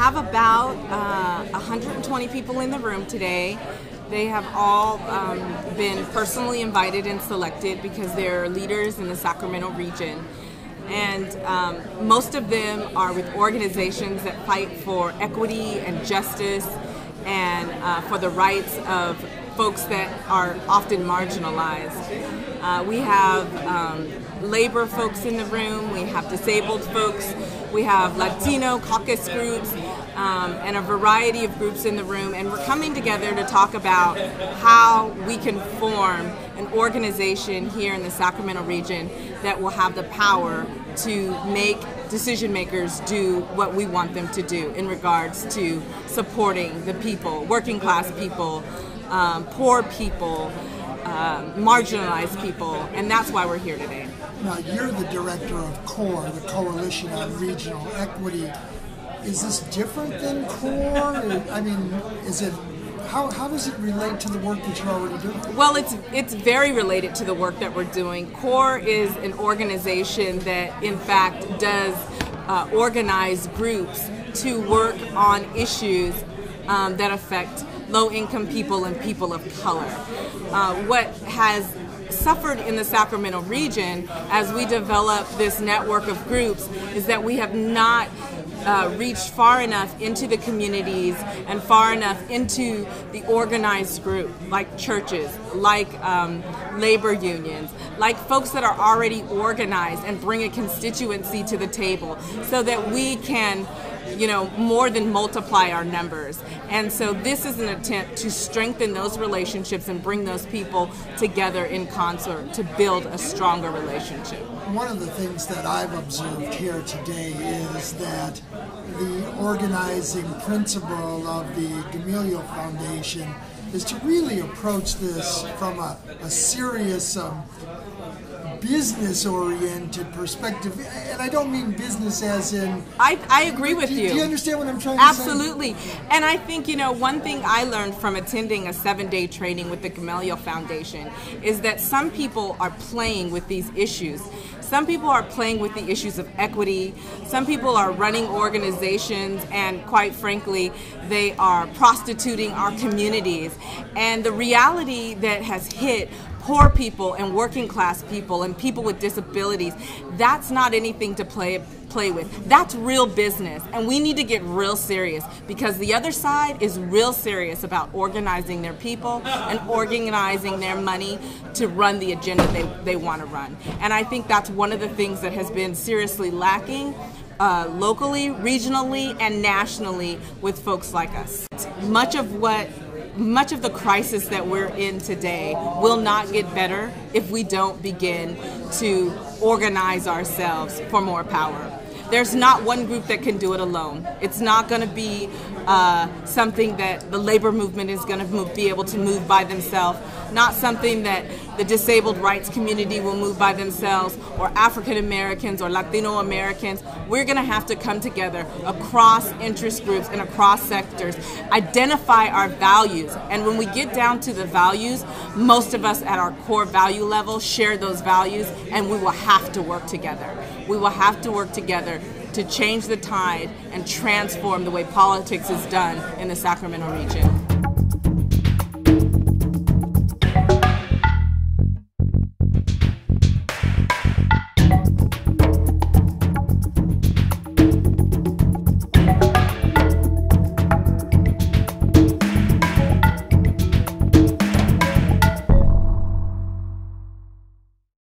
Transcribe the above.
have about 120 people in the room today. They have all been personally invited and selected because they're leaders in the Sacramento region. And most of them are with organizations that fight for equity and justice and for the rights of folks that are often marginalized. We have labor folks in the room, we have disabled folks, we have Latino caucus groups, and a variety of groups in the room, and we're coming together to talk about how we can form an organization here in the Sacramento region that will have the power to make decision makers do what we want them to do in regards to supporting the people, working class people, poor people, marginalized people, and that's why we're here today. Now, you're the director of CORE, the Coalition on Regional Equity. Is this different than CORE? I mean, how does it relate to the work that you're already doing? Well, it's very related to the work that we're doing. CORE is an organization that, in fact, does organize groups to work on issues that affect low-income people and people of color. What has suffered in the Sacramento region as we develop this network of groups is that we have not reached far enough into the communities and far enough into the organized group, like churches, like labor unions, like folks that are already organized and bring a constituency to the table so that we can more than multiply our numbers. And so this is an attempt to strengthen those relationships and bring those people together in concert to build a stronger relationship. One of the things that I've observed here today is that the organizing principle of the D'Amelio Foundation is to really approach this from a serious business-oriented perspective, and I don't mean business as in... I agree with you. Do you understand what I'm trying to say? Absolutely. And I think, one thing I learned from attending a 7-day training with the D'Amelio Foundation is that some people are playing with these issues. Some people are playing with the issues of equity. Some people are running organizations, and quite frankly, they are prostituting our communities. And the reality that has hit poor people and working class people and people with disabilities, that's not anything to play with. That's real business, and we need to get real serious because the other side is real serious about organizing their people and organizing their money to run the agenda they want to run. And I think that's one of the things that has been seriously lacking locally, regionally, and nationally with folks like us. Much of the crisis that we're in today will not get better if we don't begin to organize ourselves for more power. There's not one group that can do it alone. It's not going to be something that the labor movement is going to be able to move by themselves, not something that the disabled rights community will move by themselves, or African Americans or Latino Americans. We're going to have to come together across interest groups and across sectors, identify our values, and when we get down to the values, most of us at our core value level share those values, and we will have to work together. We will have to work together to change the tide and transform the way politics is done in the Sacramento region.